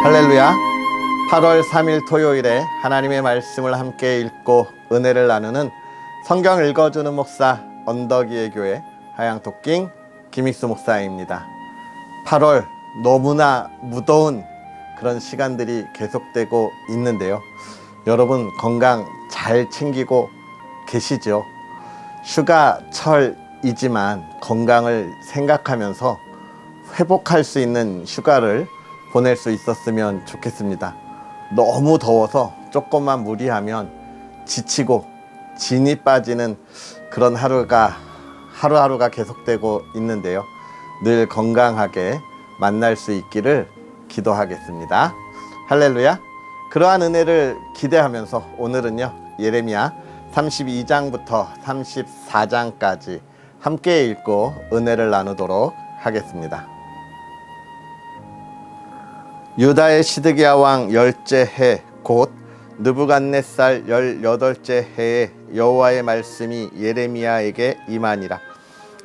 할렐루야. 8월 3일 토요일에 하나님의 말씀을 함께 읽고 은혜를 나누는 성경 읽어주는 목사 언덕이의 교회 하양토킹 김익수 목사입니다. 8월 너무나 무더운 그런 시간들이 계속되고 있는데요. 여러분 건강 잘 챙기고 계시죠? 휴가철이지만 건강을 생각하면서 회복할 수 있는 휴가를 보낼 수 있었으면 좋겠습니다. 너무 더워서 조금만 무리하면 지치고 진이 빠지는 그런 하루하루가 계속되고 있는데요. 늘 건강하게 만날 수 있기를 기도하겠습니다. 할렐루야. 그러한 은혜를 기대하면서 오늘은요, 예레미야 32장부터 34장까지 함께 읽고 은혜를 나누도록 하겠습니다. 유다의 시드기야 왕 10째 해 곧 느부갓네살 18째 해에 여호와의 말씀이 예레미야에게 임하니라.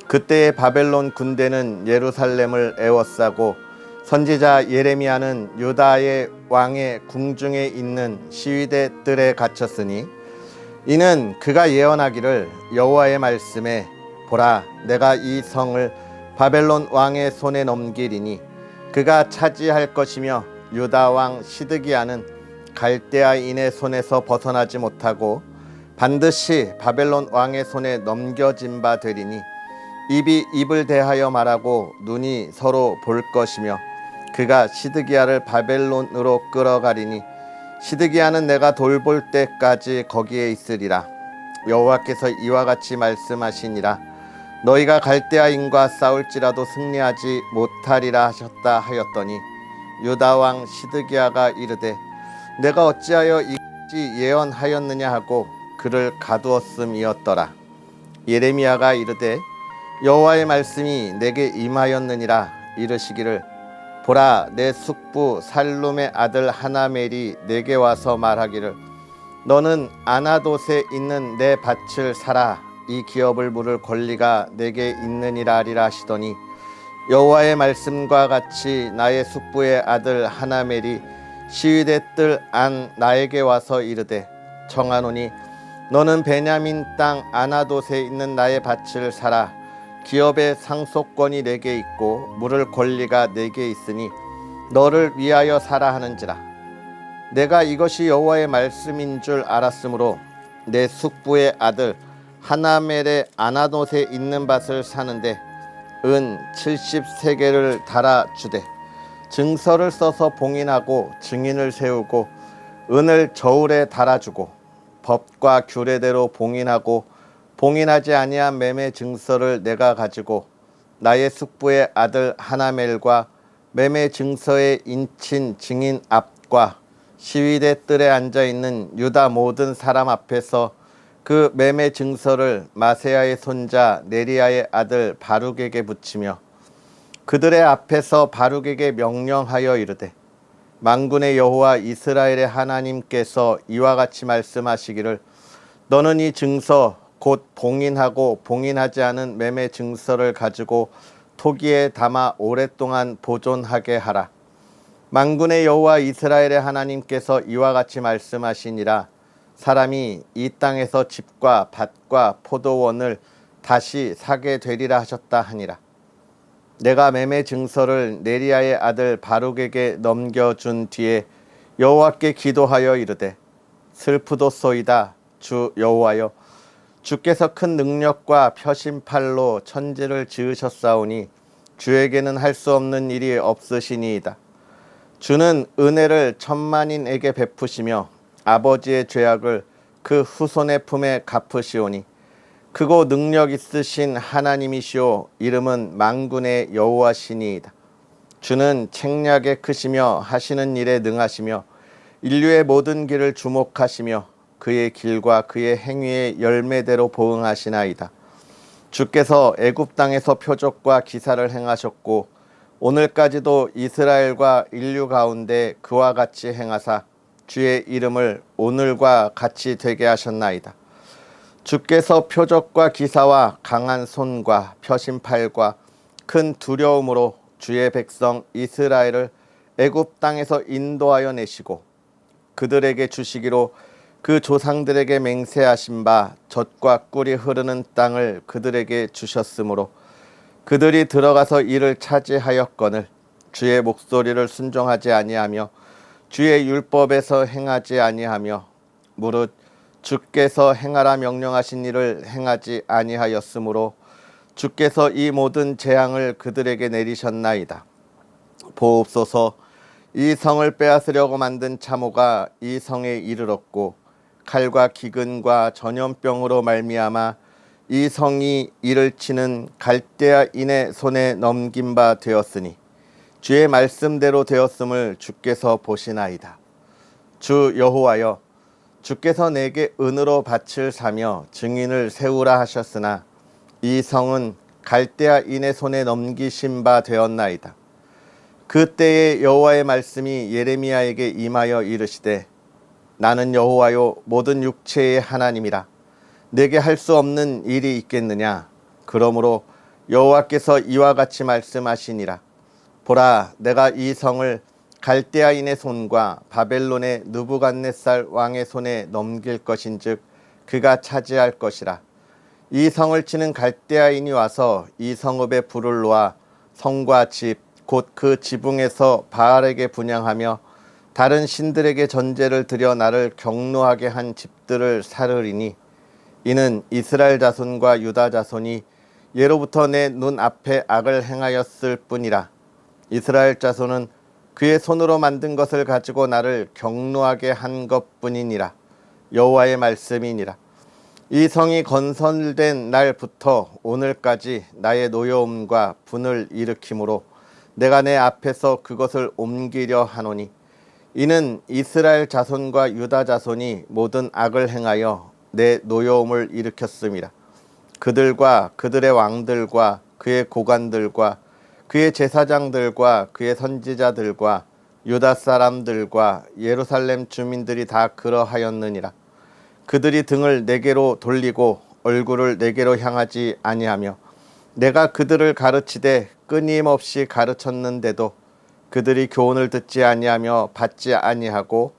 그때의 바벨론 군대는 예루살렘을 에워싸고 선지자 예레미야는 유다의 왕의 궁중에 있는 시위대 뜰에 갇혔으니 이는 그가 예언하기를 여호와의 말씀에 보라, 내가 이 성을 바벨론 왕의 손에 넘기리니 그가 차지할 것이며 유다 왕 시드기야는 갈대아인의 손에서 벗어나지 못하고 반드시 바벨론 왕의 손에 넘겨진 바 되리니 입이 입을 대하여 말하고 눈이 서로 볼 것이며 그가 시드기야를 바벨론으로 끌어가리니 시드기야는 내가 돌볼 때까지 거기에 있으리라. 여호와께서 이와 같이 말씀하시니라. 너희가 갈대아인과 싸울지라도 승리하지 못하리라 하셨다 하였더니 유다 왕 시드기야가 이르되 내가 어찌하여 이같이 예언하였느냐 하고 그를 가두었음이었더라. 예레미야가 이르되 여호와의 말씀이 내게 임하였느니라. 이르시기를 보라, 내 숙부 살룸의 아들 하나멜이 내게 와서 말하기를 너는 아나돗에 있는 내 밭을 사라. 이 기업을 물을 권리가 내게 있느니라 하리라 하시더니 여호와의 말씀과 같이 나의 숙부의 아들 하나멜이 시위대 뜰 안 나에게 와서 이르되 청하노니 너는 베냐민 땅 아나돗에 있는 나의 밭을 사라. 기업의 상속권이 내게 있고 물을 권리가 내게 있으니 너를 위하여 사라 하는지라. 내가 이것이 여호와의 말씀인 줄 알았으므로 내 숙부의 아들 하나멜의 아나돗에 있는 밭을 사는데 은 70세겔을 달아주되 증서를 써서 봉인하고 증인을 세우고 은을 저울에 달아주고 법과 규례대로 봉인하고 봉인하지 아니한 매매 증서를 내가 가지고 나의 숙부의 아들 하나멜과 매매 증서에 인친 증인 앞과 시위대 뜰에 앉아있는 유다 모든 사람 앞에서 그 매매 증서를 마세야의 손자 네리야의 아들 바룩에게 붙이며 그들의 앞에서 바룩에게 명령하여 이르되 만군의 여호와 이스라엘의 하나님께서 이와 같이 말씀하시기를 너는 이 증서 곧 봉인하고 봉인하지 않은 매매 증서를 가지고 토기에 담아 오랫동안 보존하게 하라. 만군의 여호와 이스라엘의 하나님께서 이와 같이 말씀하시니라. 사람이 이 땅에서 집과 밭과 포도원을 다시 사게 되리라 하셨다 하니라. 내가 매매 증서를 네리야의 아들 바룩에게 넘겨준 뒤에 여호와께 기도하여 이르되 슬프도소이다. 주 여호와여, 주께서 큰 능력과 표심팔로 천지를 지으셨사오니 주에게는 할 수 없는 일이 없으시니이다. 주는 은혜를 천만인에게 베푸시며 아버지의 죄악을 그 후손의 품에 갚으시오니 크고 능력 있으신 하나님이시오. 이름은 만군의 여호와시니이다. 주는 책략에 크시며 하시는 일에 능하시며 인류의 모든 길을 주목하시며 그의 길과 그의 행위의 열매대로 보응하시나이다. 주께서 애굽 땅에서 표적과 기사를 행하셨고 오늘까지도 이스라엘과 인류 가운데 그와 같이 행하사 주의 이름을 오늘과 같이 되게 하셨나이다. 주께서 표적과 기사와 강한 손과 표심팔과 큰 두려움으로 주의 백성 이스라엘을 애굽 땅에서 인도하여 내시고 그들에게 주시기로 그 조상들에게 맹세하신 바 젖과 꿀이 흐르는 땅을 그들에게 주셨으므로 그들이 들어가서 이를 차지하였거늘 주의 목소리를 순종하지 아니하며 주의 율법에서 행하지 아니하며 무릇 주께서 행하라 명령하신 일을 행하지 아니하였으므로 주께서 이 모든 재앙을 그들에게 내리셨나이다. 보옵소서. 이 성을 빼앗으려고 만든 참호가 이 성에 이르렀고 칼과 기근과 전염병으로 말미암아 이 성이 이를 치는 갈대아인의 손에 넘긴 바 되었으니 주의 말씀대로 되었음을 주께서 보시나이다. 주 여호와여, 주께서 내게 은으로 밭을 사며 증인을 세우라 하셨으나 이 성은 갈대아인의 손에 넘기신 바 되었나이다. 그때에 여호와의 말씀이 예레미야에게 임하여 이르시되 나는 여호와요 모든 육체의 하나님이라. 내게 할 수 없는 일이 있겠느냐. 그러므로 여호와께서 이와 같이 말씀하시니라. 보라, 내가 이 성을 갈대아인의 손과 바벨론의 느부갓네살 왕의 손에 넘길 것인즉 그가 차지할 것이라. 이 성을 치는 갈대아인이 와서 이 성읍에 불을 놓아 성과 집 곧 그 지붕에서 바알에게 분향하며 다른 신들에게 전제를 드려 나를 경노하게 한 집들을 사르리니 이는 이스라엘 자손과 유다 자손이 예로부터 내 눈 앞에 악을 행하였을 뿐이라. 이스라엘 자손은 그의 손으로 만든 것을 가지고 나를 경노하게 한 것뿐이니라. 여호와의 말씀이니라. 이 성이 건설된 날부터 오늘까지 나의 노여움과 분을 일으키므로 내가 내 앞에서 그것을 옮기려 하노니 이는 이스라엘 자손과 유다 자손이 모든 악을 행하여 내 노여움을 일으켰음이라. 그들과 그들의 왕들과 그의 고관들과 그의 제사장들과 그의 선지자들과 유다 사람들과 예루살렘 주민들이 다 그러하였느니라. 그들이 등을 내게로 돌리고 얼굴을 내게로 향하지 아니하며 내가 그들을 가르치되 끊임없이 가르쳤는데도 그들이 교훈을 듣지 아니하며 받지 아니하고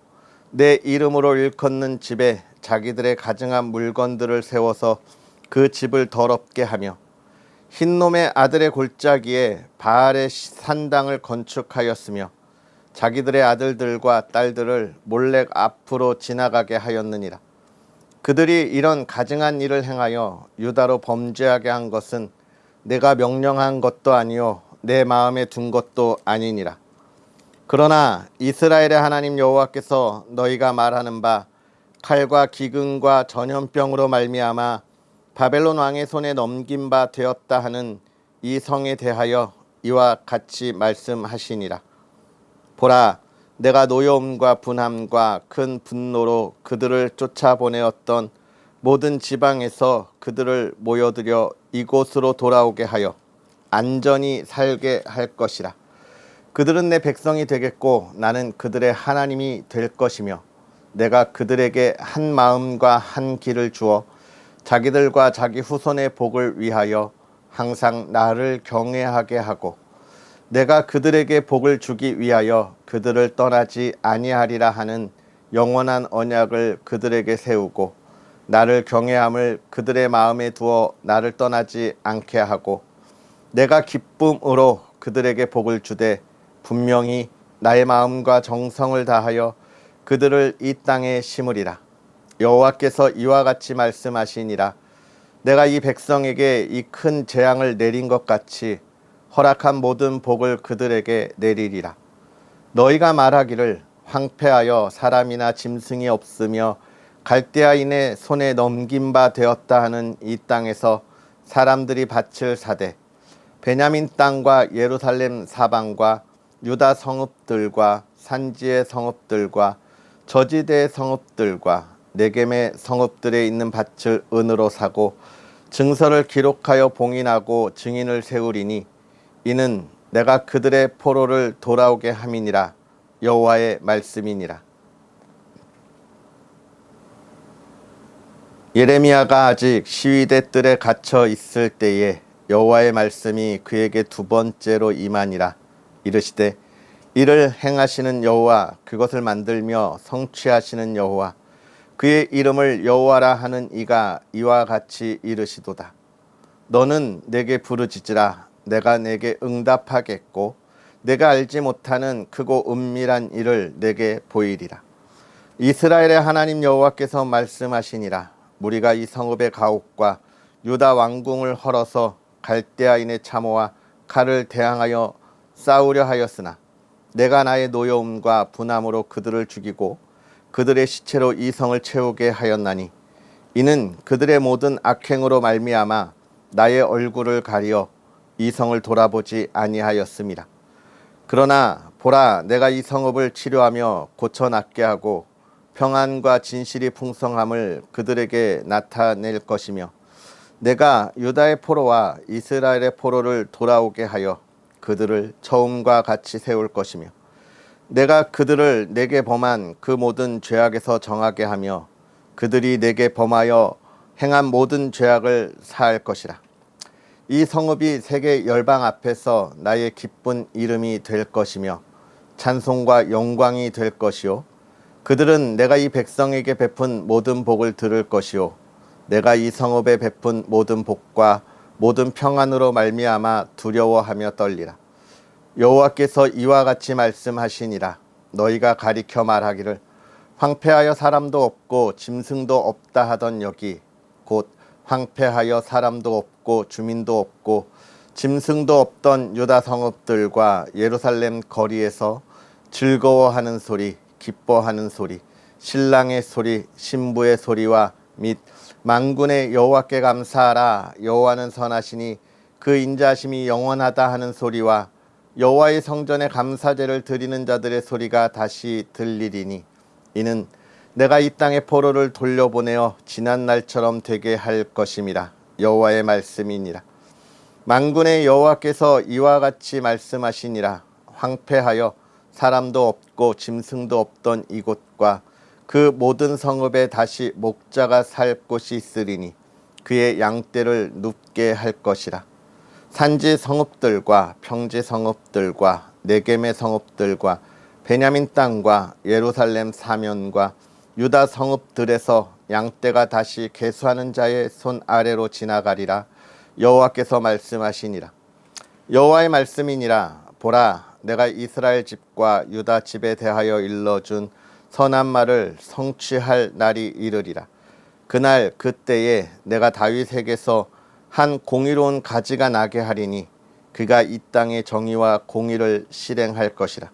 내 이름으로 일컫는 집에 자기들의 가증한 물건들을 세워서 그 집을 더럽게 하며 흰놈의 아들의 골짜기에 바알의 산당을 건축하였으며 자기들의 아들들과 딸들을 몰래 앞으로 지나가게 하였느니라. 그들이 이런 가증한 일을 행하여 유다로 범죄하게 한 것은 내가 명령한 것도 아니요 내 마음에 둔 것도 아니니라. 그러나 이스라엘의 하나님 여호와께서 너희가 말하는 바 칼과 기근과 전염병으로 말미암아 바벨론 왕의 손에 넘긴 바 되었다 하는 이 성에 대하여 이와 같이 말씀하시니라. 보라, 내가 노여움과 분함과 큰 분노로 그들을 쫓아보내었던 모든 지방에서 그들을 모여들여 이곳으로 돌아오게 하여 안전히 살게 할 것이라. 그들은 내 백성이 되겠고 나는 그들의 하나님이 될 것이며 내가 그들에게 한 마음과 한 길을 주어 자기들과 자기 후손의 복을 위하여 항상 나를 경외하게 하고 내가 그들에게 복을 주기 위하여 그들을 떠나지 아니하리라 하는 영원한 언약을 그들에게 세우고 나를 경외함을 그들의 마음에 두어 나를 떠나지 않게 하고 내가 기쁨으로 그들에게 복을 주되 분명히 나의 마음과 정성을 다하여 그들을 이 땅에 심으리라. 여호와께서 이와 같이 말씀하시니라. 내가 이 백성에게 이 큰 재앙을 내린 것 같이 허락한 모든 복을 그들에게 내리리라. 너희가 말하기를 황폐하여 사람이나 짐승이 없으며 갈대아인의 손에 넘긴 바 되었다 하는 이 땅에서 사람들이 밭을 사되 베냐민 땅과 예루살렘 사방과 유다 성읍들과 산지의 성읍들과 저지대의 성읍들과 네겜의 성읍들에 있는 밭을 은으로 사고 증서를 기록하여 봉인하고 증인을 세우리니 이는 내가 그들의 포로를 돌아오게 함이니라. 여호와의 말씀이니라. 예레미야가 아직 시위대 뜰에 갇혀 있을 때에 여호와의 말씀이 그에게 두 번째로 임하니라. 이르시되 이를 행하시는 여호와, 그것을 만들며 성취하시는 여호와, 그의 이름을 여호와라 하는 이가 이와 같이 이르시도다. 너는 내게 부르짖으라. 내가 내게 응답하겠고 내가 알지 못하는 크고 은밀한 일을 내게 보이리라. 이스라엘의 하나님 여호와께서 말씀하시니라. 무리가 이 성읍의 가옥과 유다 왕궁을 헐어서 갈대아인의 참호와 칼을 대항하여 싸우려 하였으나 내가 나의 노여움과 분함으로 그들을 죽이고 그들의 시체로 이 성을 채우게 하였나니 이는 그들의 모든 악행으로 말미암아 나의 얼굴을 가리어 이 성을 돌아보지 아니하였음이라. 그러나 보라, 내가 이 성읍을 치료하며 고쳐낫게 하고 평안과 진실이 풍성함을 그들에게 나타낼 것이며 내가 유다의 포로와 이스라엘의 포로를 돌아오게 하여 그들을 처음과 같이 세울 것이며 내가 그들을 내게 범한 그 모든 죄악에서 정하게 하며 그들이 내게 범하여 행한 모든 죄악을 사할 것이라. 이 성읍이 세계 열방 앞에서 나의 기쁜 이름이 될 것이며 찬송과 영광이 될 것이요 그들은 내가 이 백성에게 베푼 모든 복을 들을 것이요 내가 이 성읍에 베푼 모든 복과 모든 평안으로 말미암아 두려워하며 떨리라. 여호와께서 이와 같이 말씀하시니라. 너희가 가리켜 말하기를 황폐하여 사람도 없고 짐승도 없다 하던 여기 곧 황폐하여 사람도 없고 주민도 없고 짐승도 없던 유다 성읍들과 예루살렘 거리에서 즐거워하는 소리, 기뻐하는 소리, 신랑의 소리, 신부의 소리와 및 만군의 여호와께 감사하라. 여호와는 선하시니 그 인자하심이 영원하다 하는 소리와 여호와의 성전에 감사제를 드리는 자들의 소리가 다시 들리리니 이는 내가 이 땅의 포로를 돌려보내어 지난 날처럼 되게 할 것임이라. 여호와의 말씀이니라. 만군의 여호와께서 이와 같이 말씀하시니라. 황폐하여 사람도 없고 짐승도 없던 이곳과 그 모든 성읍에 다시 목자가 살 곳이 있으리니 그의 양떼를 눕게 할 것이라. 산지 성읍들과 평지 성읍들과 네겜의 성읍들과 베냐민 땅과 예루살렘 사면과 유다 성읍들에서 양떼가 다시 계수하는 자의 손 아래로 지나가리라. 여호와께서 말씀하시니라. 여호와의 말씀이니라. 보라, 내가 이스라엘 집과 유다 집에 대하여 일러준 선한 말을 성취할 날이 이르리라. 그날 그때에 내가 다윗에게서 한 공의로운 가지가 나게 하리니 그가 이 땅의 정의와 공의를 실행할 것이라.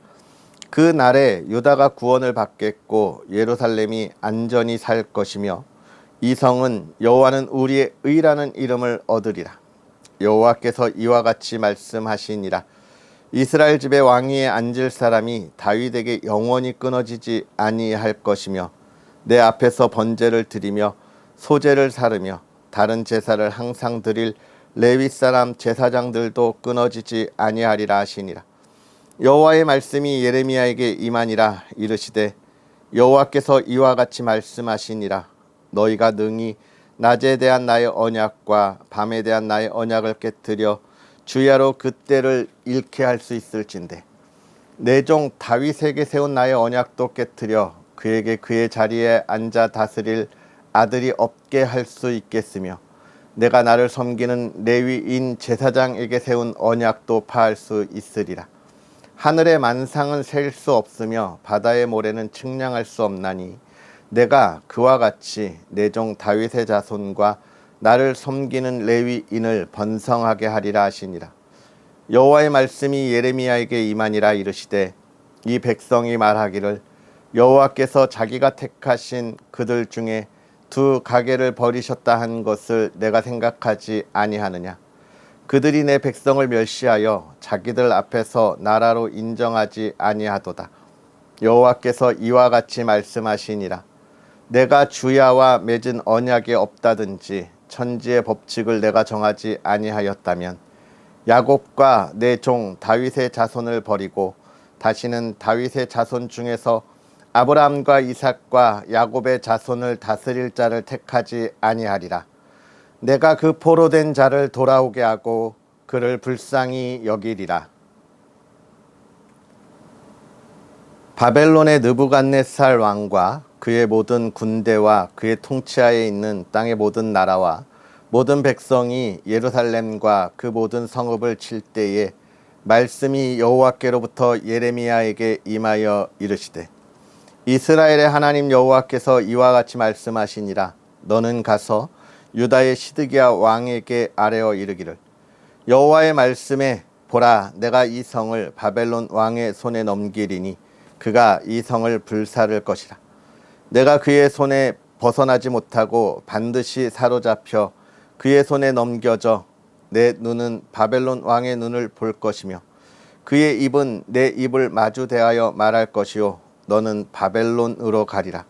그 날에 유다가 구원을 받겠고 예루살렘이 안전히 살 것이며 이 성은 여호와는 우리의 의라는 이름을 얻으리라. 여호와께서 이와 같이 말씀하시니라. 이스라엘 집의 왕위에 앉을 사람이 다윗에게 영원히 끊어지지 아니할 것이며 내 앞에서 번제를 드리며 소제를 사르며 다른 제사를 항상 드릴 레위 사람 제사장들도 끊어지지 아니하리라 하시니라. 여호와의 말씀이 예레미야에게 임하니라. 이르시되 여호와께서 이와 같이 말씀하시니라. 너희가 능히 낮에 대한 나의 언약과 밤에 대한 나의 언약을 깨뜨려 주야로 그때를 잃게 할 수 있을진데 내 종 다윗에게 세운 나의 언약도 깨뜨려 그에게 그의 자리에 앉아 다스릴 아들이 없게 할 수 있겠으며 내가 나를 섬기는 레위인 제사장에게 세운 언약도 파할 수 있으리라. 하늘의 만상은 셀 수 없으며 바다의 모래는 측량할 수 없나니 내가 그와 같이 내 종 다윗의 자손과 나를 섬기는 레위인을 번성하게 하리라 하시니라. 여호와의 말씀이 예레미야에게 임하니라. 이르시되 이 백성이 말하기를 여호와께서 자기가 택하신 그들 중에 두 가게를 버리셨다 한 것을 내가 생각하지 아니하느냐. 그들이 내 백성을 멸시하여 자기들 앞에서 나라로 인정하지 아니하도다. 여호와께서 이와 같이 말씀하시니라. 내가 주야와 맺은 언약에 없다든지 천지의 법칙을 내가 정하지 아니하였다면 야곱과 내 종 다윗의 자손을 버리고 다시는 다윗의 자손 중에서 아브라함과 이삭과 야곱의 자손을 다스릴 자를 택하지 아니하리라. 내가 그 포로된 자를 돌아오게 하고 그를 불쌍히 여기리라. 바벨론의 느부갓네살 왕과 그의 모든 군대와 그의 통치하에 있는 땅의 모든 나라와 모든 백성이 예루살렘과 그 모든 성읍을 칠 때에 말씀이 여호와께로부터 예레미야에게 임하여 이르시되 이스라엘의 하나님 여호와께서 이와 같이 말씀하시니라. 너는 가서 유다의 시드기야 왕에게 아뢰어 이르기를 여호와의 말씀에 보라, 내가 이 성을 바벨론 왕의 손에 넘기리니 그가 이 성을 불사를 것이라. 내가 그의 손에 벗어나지 못하고 반드시 사로잡혀 그의 손에 넘겨져 내 눈은 바벨론 왕의 눈을 볼 것이며 그의 입은 내 입을 마주 대하여 말할 것이요 너는 바벨론으로 가리라.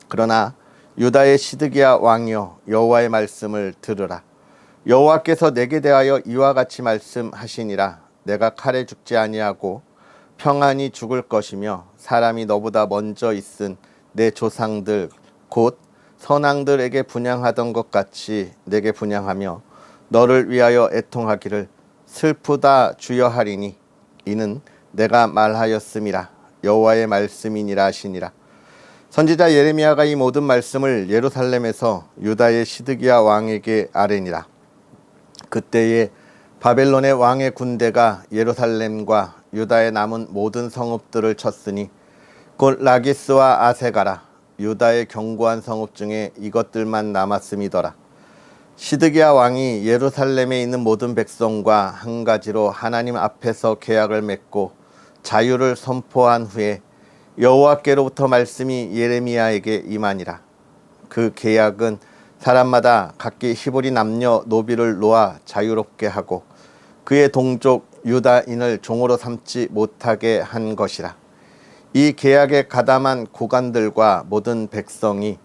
그러나 유다의 시드기야 왕이여 여호와의 말씀을 들으라. 여호와께서 내게 대하여 이와 같이 말씀하시니라. 내가 칼에 죽지 아니하고 평안히 죽을 것이며 사람이 너보다 먼저 있은 내 조상들 곧 선왕들에게 분향하던 것 같이 내게 분향하며 너를 위하여 애통하기를 슬프다 주여 하리니 이는 내가 말하였음이라. 여호와의 말씀이니라 하시니라. 선지자 예레미야가 이 모든 말씀을 예루살렘에서 유다의 시드기야 왕에게 아뢰니라. 그때에 바벨론의 왕의 군대가 예루살렘과 유다의 남은 모든 성읍들을 쳤으니 곧 라기스와 아세가라 유다의 견고한 성읍 중에 이것들만 남았음이더라. 시드기야 왕이 예루살렘에 있는 모든 백성과 한 가지로 하나님 앞에서 계약을 맺고 자유를 선포한 후에 여호와께로부터 말씀이 예레미야에게 임하니라. 그 계약은 사람마다 각기 히브리 남녀 노비를 놓아 자유롭게 하고 그의 동족 유다인을 종으로 삼지 못하게 한 것이라. 이 계약에 가담한 고관들과 모든 백성이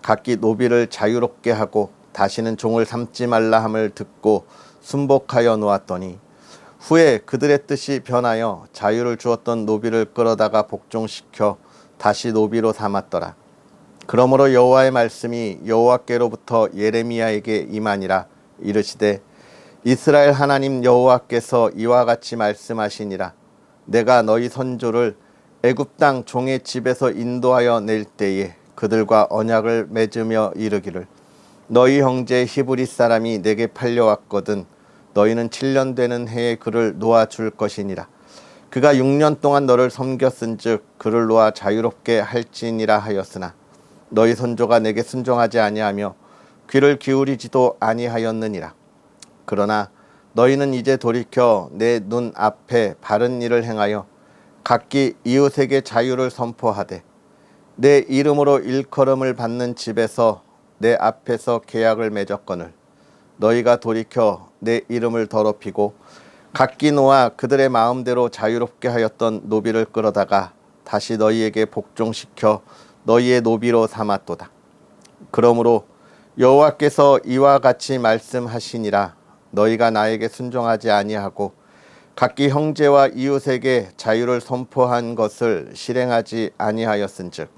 각기 노비를 자유롭게 하고 다시는 종을 삼지 말라 함을 듣고 순복하여 놓았더니 후에 그들의 뜻이 변하여 자유를 주었던 노비를 끌어다가 복종시켜 다시 노비로 삼았더라. 그러므로 여호와의 말씀이 여호와께로부터 예레미야에게 임하니라. 이르시되 이스라엘 하나님 여호와께서 이와 같이 말씀하시니라. 내가 너희 선조를 애굽 땅 종의 집에서 인도하여 낼 때에 그들과 언약을 맺으며 이르기를 너희 형제 히브리 사람이 내게 팔려왔거든 너희는 7년 되는 해에 그를 놓아줄 것이니라. 그가 6년 동안 너를 섬겼은즉 그를 놓아 자유롭게 할지니라 하였으나 너희 선조가 내게 순종하지 아니하며 귀를 기울이지도 아니하였느니라. 그러나 너희는 이제 돌이켜 내 눈 앞에 바른 일을 행하여 각기 이웃에게 자유를 선포하되 내 이름으로 일컬음을 받는 집에서 내 앞에서 계약을 맺었거늘 너희가 돌이켜 내 이름을 더럽히고 각기 놓아 그들의 마음대로 자유롭게 하였던 노비를 끌어다가 다시 너희에게 복종시켜 너희의 노비로 삼았도다. 그러므로 여호와께서 이와 같이 말씀하시니라. 너희가 나에게 순종하지 아니하고 각기 형제와 이웃에게 자유를 선포한 것을 실행하지 아니하였은즉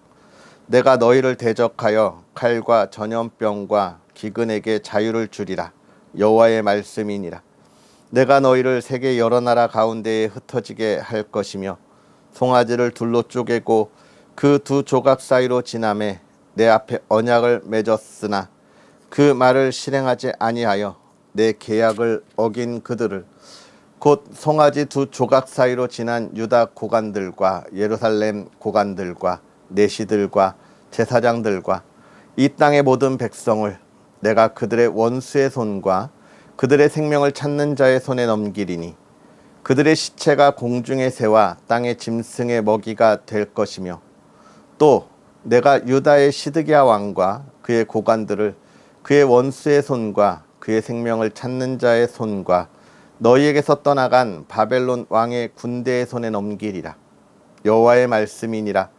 내가 너희를 대적하여 칼과 전염병과 기근에게 자유를 주리라. 여호와의 말씀이니라. 내가 너희를 세계 여러 나라 가운데에 흩어지게 할 것이며 송아지를 둘로 쪼개고 그 두 조각 사이로 지나매 내 앞에 언약을 맺었으나 그 말을 실행하지 아니하여 내 계약을 어긴 그들을 곧 송아지 두 조각 사이로 지난 유다 고관들과 예루살렘 고관들과 내시들과 제사장들과 이 땅의 모든 백성을 내가 그들의 원수의 손과 그들의 생명을 찾는 자의 손에 넘기리니 그들의 시체가 공중의 새와 땅의 짐승의 먹이가 될 것이며 또 내가 유다의 시드기야 왕과 그의 고관들을 그의 원수의 손과 그의 생명을 찾는 자의 손과 너희에게서 떠나간 바벨론 왕의 군대의 손에 넘기리라. 여호와의 말씀이니라.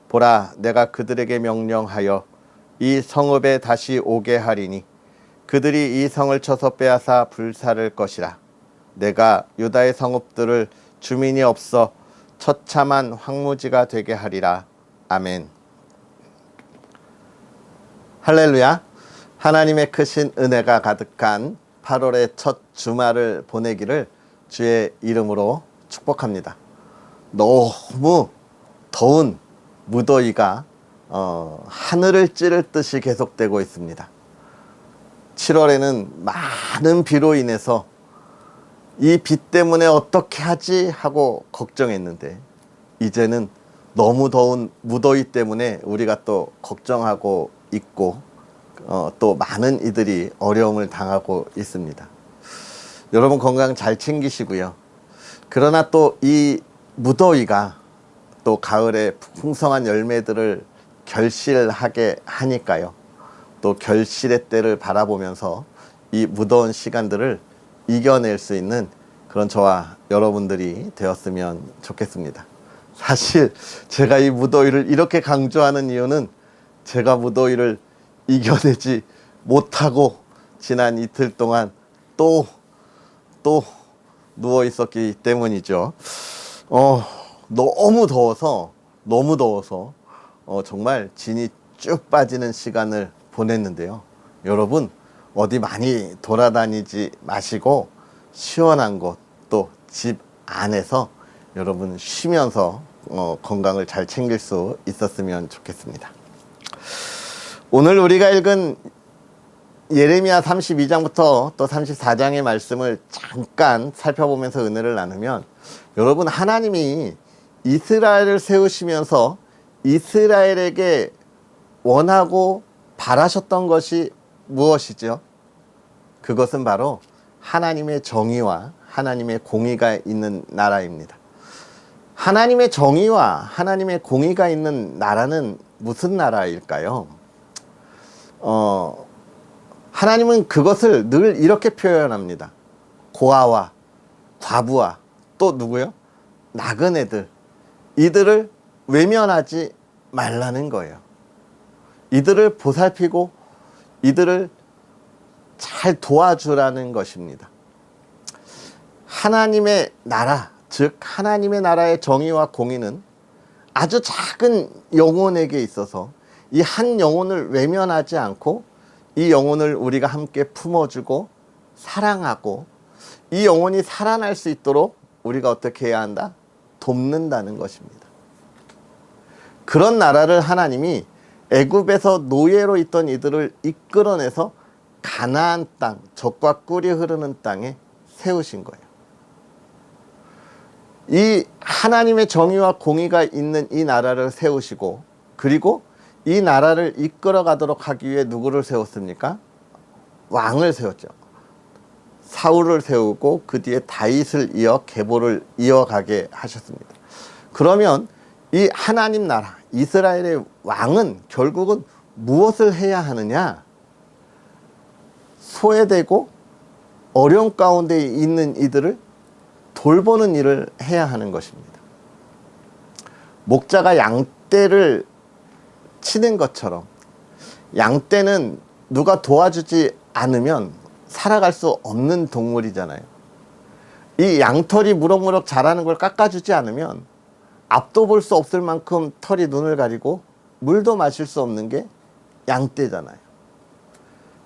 보라, 내가 그들에게 명령하여 이 성읍에 다시 오게 하리니 그들이 이 성을 쳐서 빼앗아 불사를 것이라. 내가 유다의 성읍들을 주민이 없어 처참한 황무지가 되게 하리라. 아멘. 할렐루야. 하나님의 크신 은혜가 가득한 8월의 첫 주말을 보내기를 주의 이름으로 축복합니다. 너무 더운 무더위가 하늘을 찌를 듯이 계속되고 있습니다. 7월에는 많은 비로 인해서 이 비 때문에 어떻게 하지 하고 걱정했는데, 이제는 너무 더운 무더위 때문에 우리가 또 걱정하고 있고 또 많은 이들이 어려움을 당하고 있습니다. 여러분 건강 잘 챙기시고요. 그러나 또 이 무더위가 또 가을에 풍성한 열매들을 결실하게 하니까요. 또 결실의 때를 바라보면서 이 무더운 시간들을 이겨낼 수 있는 그런 저와 여러분들이 되었으면 좋겠습니다. 사실 제가 이 무더위를 이렇게 강조하는 이유는 제가 무더위를 이겨내지 못하고 지난 이틀 동안 또 누워 있었기 때문이죠. 너무 더워서 정말 진이 쭉 빠지는 시간을 보냈는데요. 여러분 어디 많이 돌아다니지 마시고 시원한 곳, 또 집 안에서 여러분 쉬면서 건강을 잘 챙길 수 있었으면 좋겠습니다. 오늘 우리가 읽은 예레미야 32장부터 또 34장의 말씀을 잠깐 살펴보면서 은혜를 나누면, 여러분 하나님이 이스라엘을 세우시면서 이스라엘에게 원하고 바라셨던 것이 무엇이죠? 그것은 바로 하나님의 정의와 하나님의 공의가 있는 나라입니다. 하나님의 정의와 하나님의 공의가 있는 나라는 무슨 나라일까요? 하나님은 그것을 늘 이렇게 표현합니다. 고아와 과부와 또 누구요? 나그네들, 이들을 외면하지 말라는 거예요. 이들을 보살피고 이들을 잘 도와주라는 것입니다. 하나님의 나라, 즉 하나님의 나라의 정의와 공의는 아주 작은 영혼에게 있어서 이 한 영혼을 외면하지 않고 이 영혼을 우리가 함께 품어주고 사랑하고 이 영혼이 살아날 수 있도록 우리가 어떻게 해야 한다? 돕는다는 것입니다. 그런 나라를 하나님이 애굽에서 노예로 있던 이들을 이끌어내서 가나안 땅, 젖과 꿀이 흐르는 땅에 세우신 거예요. 이 하나님의 정의와 공의가 있는 이 나라를 세우시고, 그리고 이 나라를 이끌어 가도록 하기 위해 누구를 세웠습니까? 왕을 세웠죠. 사울을 세우고 그 뒤에 다윗을 이어 계보를 이어가게 하셨습니다. 그러면 이 하나님 나라, 이스라엘의 왕은 결국은 무엇을 해야 하느냐? 소외되고 어려움 가운데 있는 이들을 돌보는 일을 해야 하는 것입니다. 목자가 양떼를 치는 것처럼 양떼는 누가 도와주지 않으면 살아갈 수 없는 동물이잖아요. 이 양털이 무럭무럭 자라는 걸 깎아주지 않으면 앞도 볼 수 없을 만큼 털이 눈을 가리고 물도 마실 수 없는 게 양떼잖아요.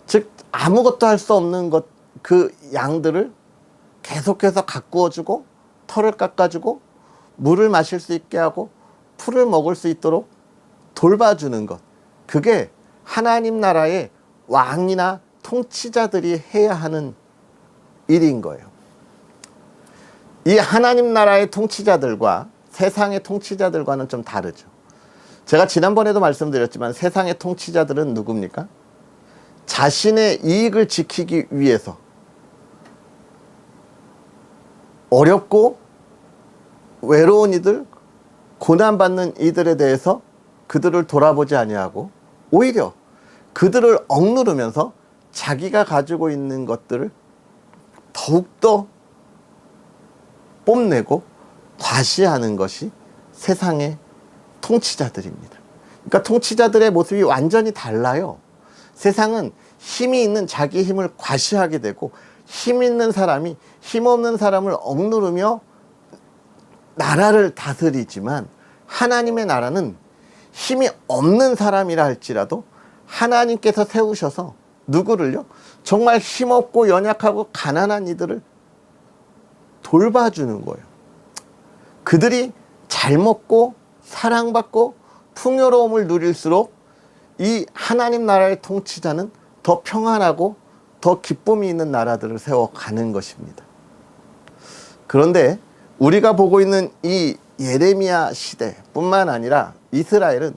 즉 아무것도 할 수 없는 것, 그 양들을 계속해서 가꾸어주고 털을 깎아주고 물을 마실 수 있게 하고 풀을 먹을 수 있도록 돌봐주는 것, 그게 하나님 나라의 왕이나 통치자들이 해야 하는 일인 거예요. 이 하나님 나라의 통치자들과 세상의 통치자들과는 좀 다르죠. 제가 지난번에도 말씀드렸지만 세상의 통치자들은 누굽니까? 자신의 이익을 지키기 위해서 어렵고 외로운 이들, 고난받는 이들에 대해서 그들을 돌아보지 아니하고 오히려 그들을 억누르면서 자기가 가지고 있는 것들을 더욱더 뽐내고 과시하는 것이 세상의 통치자들입니다. 그러니까 통치자들의 모습이 완전히 달라요. 세상은 힘이 있는 자기 힘을 과시하게 되고, 힘 있는 사람이 힘없는 사람을 억누르며 나라를 다스리지만, 하나님의 나라는 힘이 없는 사람이라 할지라도 하나님께서 세우셔서 누구를요? 정말 힘없고 연약하고 가난한 이들을 돌봐주는 거예요. 그들이 잘 먹고 사랑받고 풍요로움을 누릴수록 이 하나님 나라의 통치자는 더 평안하고 더 기쁨이 있는 나라들을 세워가는 것입니다. 그런데 우리가 보고 있는 이 예레미야 시대뿐만 아니라 이스라엘은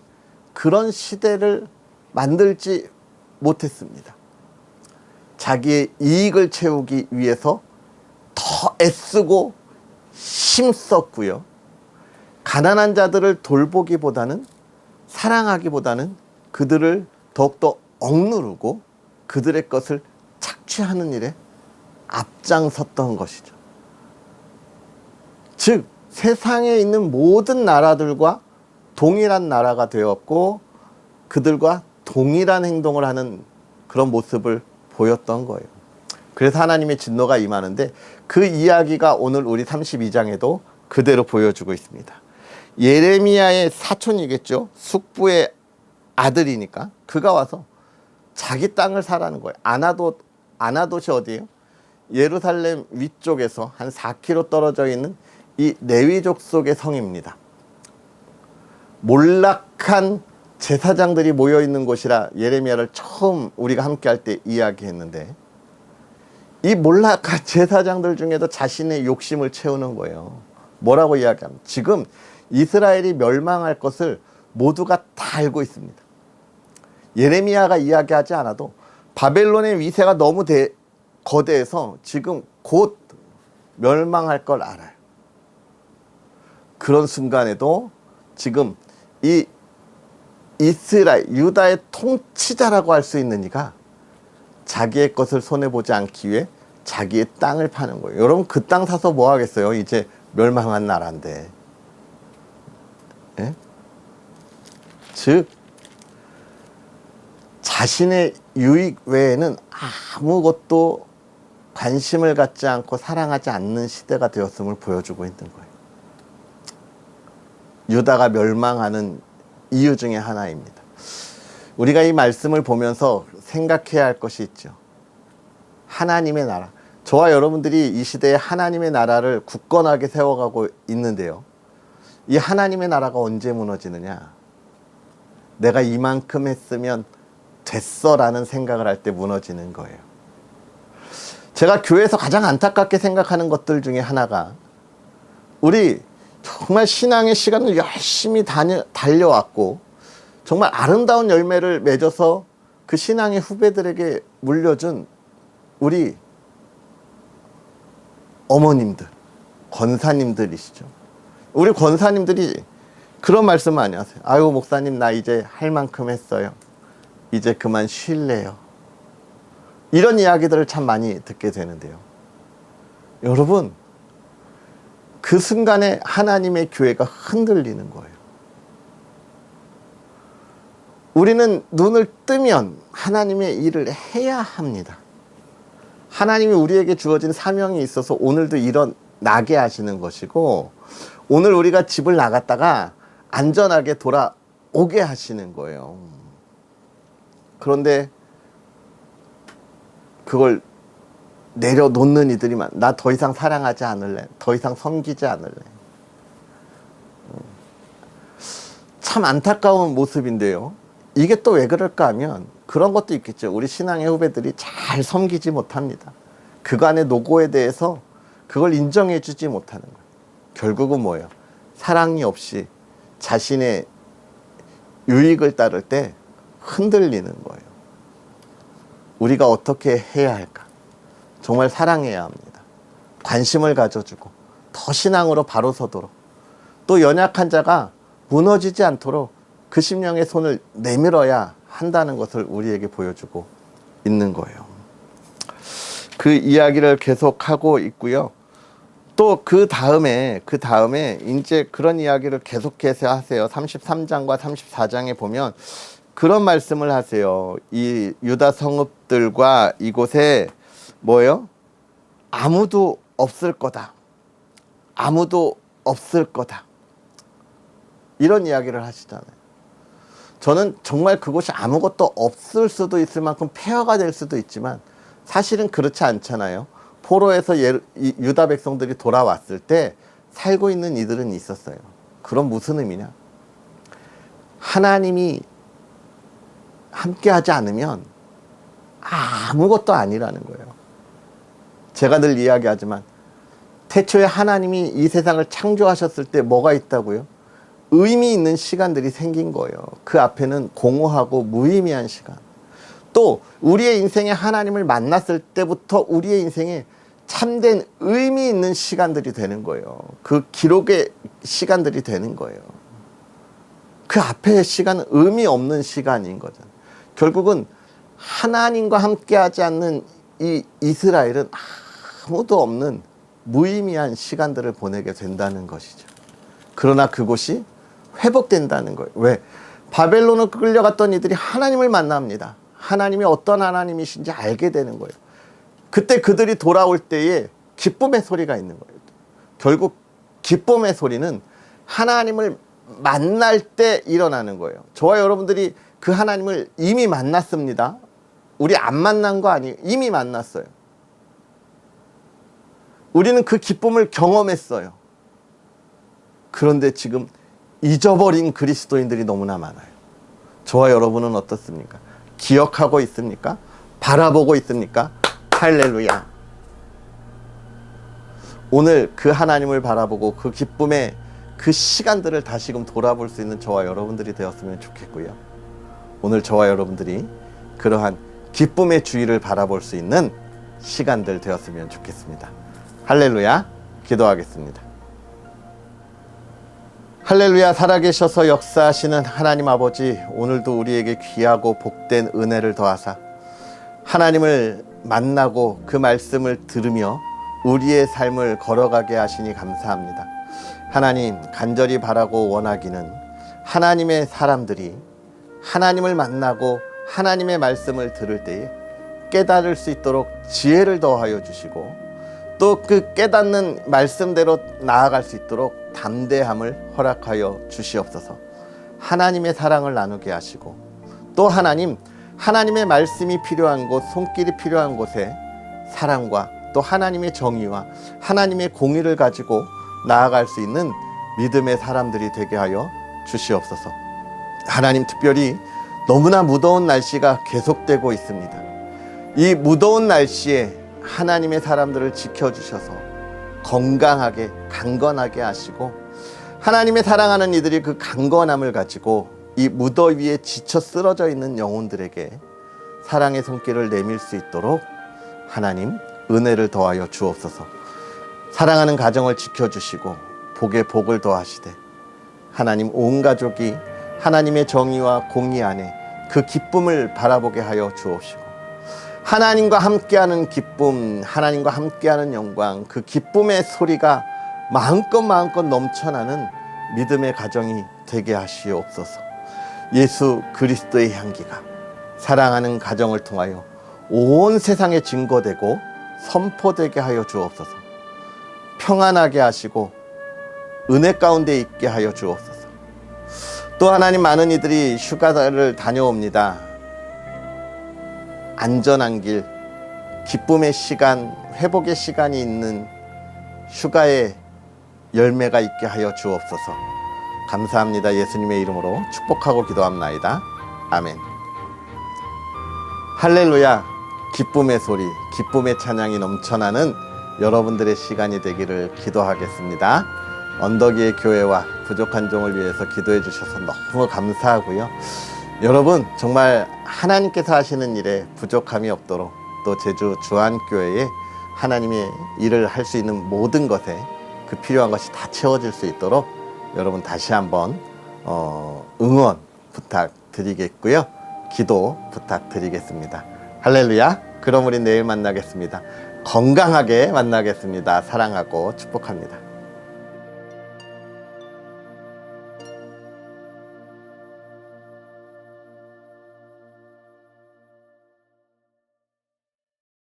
그런 시대를 만들지 못했습니다. 자기의 이익을 채우기 위해서 더 애쓰고 힘썼고요. 가난한 자들을 돌보기보다는, 사랑하기보다는 그들을 더욱더 억누르고 그들의 것을 착취하는 일에 앞장섰던 것이죠. 즉 세상에 있는 모든 나라들과 동일한 나라가 되었고 그들과 동일한 행동을 하는 그런 모습을 보였던 거예요. 그래서 하나님의 진노가 임하는데 그 이야기가 오늘 우리 32장에도 그대로 보여주고 있습니다. 예레미야의 사촌이겠죠. 숙부의 아들이니까 그가 와서 자기 땅을 사라는 거예요. 아나돗이 어디예요? 예루살렘 위쪽에서 한 4km 떨어져 있는 이 레위족 속의 성입니다. 몰락한 제사장들이 모여 있는 곳이라 예레미야를 처음 우리가 함께 할 때 이야기했는데, 이 몰락한 제사장들 중에도 자신의 욕심을 채우는 거예요. 뭐라고 이야기합니까? 지금 이스라엘이 멸망할 것을 모두가 다 알고 있습니다. 예레미야가 이야기하지 않아도 바벨론의 위세가 너무 거대해서 지금 곧 멸망할 걸 알아요. 그런 순간에도 지금 이 이스라엘, 유다의 통치자라고 할 수 있는 이가 자기의 것을 손해보지 않기 위해 자기의 땅을 파는 거예요. 여러분 그 땅 사서 뭐 하겠어요? 이제 멸망한 나라인데. 예? 즉 자신의 유익 외에는 아무것도 관심을 갖지 않고 사랑하지 않는 시대가 되었음을 보여주고 있는 거예요. 유다가 멸망하는 이유 중에 하나입니다. 우리가 이 말씀을 보면서 생각해야 할 것이 있죠. 하나님의 나라. 저와 여러분들이 이 시대에 하나님의 나라를 굳건하게 세워가고 있는데요. 이 하나님의 나라가 언제 무너지느냐? 내가 이만큼 했으면 됐어라는 생각을 할 때 무너지는 거예요. 제가 교회에서 가장 안타깝게 생각하는 것들 중에 하나가, 우리 정말 신앙의 시간을 열심히 달려왔고 정말 아름다운 열매를 맺어서 그 신앙의 후배들에게 물려준 우리 어머님들, 권사님들이시죠. 우리 권사님들이 그런 말씀 많이 하세요. 아유 목사님 나 이제 할 만큼 했어요. 이제 그만 쉴래요. 이런 이야기들을 참 많이 듣게 되는데요. 여러분 그 순간에 하나님의 교회가 흔들리는 거예요. 우리는 눈을 뜨면 하나님의 일을 해야 합니다. 하나님이 우리에게 주어진 사명이 있어서 오늘도 일어나게 하시는 것이고, 오늘 우리가 집을 나갔다가 안전하게 돌아오게 하시는 거예요. 그런데 그걸 내려놓는 이들이 나 더 이상 사랑하지 않을래. 더 이상 섬기지 않을래. 참 안타까운 모습인데요. 이게 또 왜 그럴까 하면 그런 것도 있겠죠. 우리 신앙의 후배들이 잘 섬기지 못합니다. 그간의 노고에 대해서 그걸 인정해 주지 못하는 거예요. 결국은 뭐예요? 사랑이 없이 자신의 유익을 따를 때 흔들리는 거예요. 우리가 어떻게 해야 할까? 정말 사랑해야 합니다. 관심을 가져주고 더 신앙으로 바로 서도록, 또 연약한 자가 무너지지 않도록 그 심령의 손을 내밀어야 한다는 것을 우리에게 보여주고 있는 거예요. 그 이야기를 계속하고 있고요. 또 그 다음에 이제 그런 이야기를 계속해서 하세요. 33장과 34장에 보면 그런 말씀을 하세요. 이 유다 성읍들과 이곳에 뭐예요? 아무도 없을 거다. 아무도 없을 거다. 이런 이야기를 하시잖아요. 저는 정말 그곳이 아무것도 없을 수도 있을 만큼 폐허가 될 수도 있지만 사실은 그렇지 않잖아요. 포로에서 유다 백성들이 돌아왔을 때 살고 있는 이들은 있었어요. 그럼 무슨 의미냐? 하나님이 함께하지 않으면 아무것도 아니라는 거예요. 제가 늘 이야기하지만 태초에 하나님이 이 세상을 창조하셨을 때 뭐가 있다고요? 의미 있는 시간들이 생긴 거예요. 그 앞에는 공허하고 무의미한 시간. 또 우리의 인생에 하나님을 만났을 때부터 우리의 인생에 참된 의미 있는 시간들이 되는 거예요. 그 기록의 시간들이 되는 거예요. 그 앞의 시간은 의미 없는 시간인 거잖아요. 결국은 하나님과 함께하지 않는 이 이스라엘은 아무도 없는 무의미한 시간들을 보내게 된다는 것이죠. 그러나 그곳이 회복된다는 거예요. 왜? 바벨론을 끌려갔던 이들이 하나님을 만납니다. 하나님이 어떤 하나님이신지 알게 되는 거예요. 그때 그들이 돌아올 때에 기쁨의 소리가 있는 거예요. 결국 기쁨의 소리는 하나님을 만날 때 일어나는 거예요. 저와 여러분들이 그 하나님을 이미 만났습니다. 우리 안 만난 거 아니에요. 이미 만났어요. 우리는 그 기쁨을 경험했어요. 그런데 지금 잊어버린 그리스도인들이 너무나 많아요. 저와 여러분은 어떻습니까? 기억하고 있습니까? 바라보고 있습니까? 할렐루야. 오늘 그 하나님을 바라보고 그 기쁨의 그 시간들을 다시금 돌아볼 수 있는 저와 여러분들이 되었으면 좋겠고요. 오늘 저와 여러분들이 그러한 기쁨의 주의를 바라볼 수 있는 시간들 되었으면 좋겠습니다. 할렐루야. 기도하겠습니다. 할렐루야. 살아계셔서 역사하시는 하나님 아버지, 오늘도 우리에게 귀하고 복된 은혜를 더하사 하나님을 만나고 그 말씀을 들으며 우리의 삶을 걸어가게 하시니 감사합니다. 하나님, 간절히 바라고 원하기는 하나님의 사람들이 하나님을 만나고 하나님의 말씀을 들을 때에 깨달을 수 있도록 지혜를 더하여 주시고, 또 그 깨닫는 말씀대로 나아갈 수 있도록 담대함을 허락하여 주시옵소서. 하나님의 사랑을 나누게 하시고, 또 하나님의 말씀이 필요한 곳, 손길이 필요한 곳에 사랑과 또 하나님의 정의와 하나님의 공의를 가지고 나아갈 수 있는 믿음의 사람들이 되게 하여 주시옵소서. 하나님, 특별히 너무나 무더운 날씨가 계속되고 있습니다. 이 무더운 날씨에 하나님의 사람들을 지켜주셔서 건강하게 강건하게 하시고, 하나님의 사랑하는 이들이 그 강건함을 가지고 이 무더위에 지쳐 쓰러져 있는 영혼들에게 사랑의 손길을 내밀 수 있도록 하나님 은혜를 더하여 주옵소서. 사랑하는 가정을 지켜주시고 복에 복을 더하시되, 하나님 온 가족이 하나님의 정의와 공의 안에 그 기쁨을 바라보게 하여 주옵시고, 하나님과 함께하는 기쁨, 하나님과 함께하는 영광, 그 기쁨의 소리가 마음껏 넘쳐나는 믿음의 가정이 되게 하시옵소서. 예수 그리스도의 향기가 사랑하는 가정을 통하여 온 세상에 증거되고 선포되게 하여 주옵소서. 평안하게 하시고 은혜 가운데 있게 하여 주옵소서. 또 하나님, 많은 이들이 휴가를 다녀옵니다. 안전한 길, 기쁨의 시간, 회복의 시간이 있는 휴가의 열매가 있게 하여 주옵소서. 감사합니다. 예수님의 이름으로 축복하고 기도합나이다. 아멘. 할렐루야. 기쁨의 소리, 기쁨의 찬양이 넘쳐나는 여러분들의 시간이 되기를 기도하겠습니다. 언덕위의 교회와 부족한 종을 위해서 기도해 주셔서 너무 감사하고요. 여러분, 정말 하나님께서 하시는 일에 부족함이 없도록, 또 제주 주안교회에 하나님의 일을 할 수 있는 모든 것에 그 필요한 것이 다 채워질 수 있도록 여러분 다시 한번 응원 부탁드리겠고요. 기도 부탁드리겠습니다. 할렐루야. 그럼 우리 내일 만나겠습니다. 건강하게 만나겠습니다. 사랑하고 축복합니다.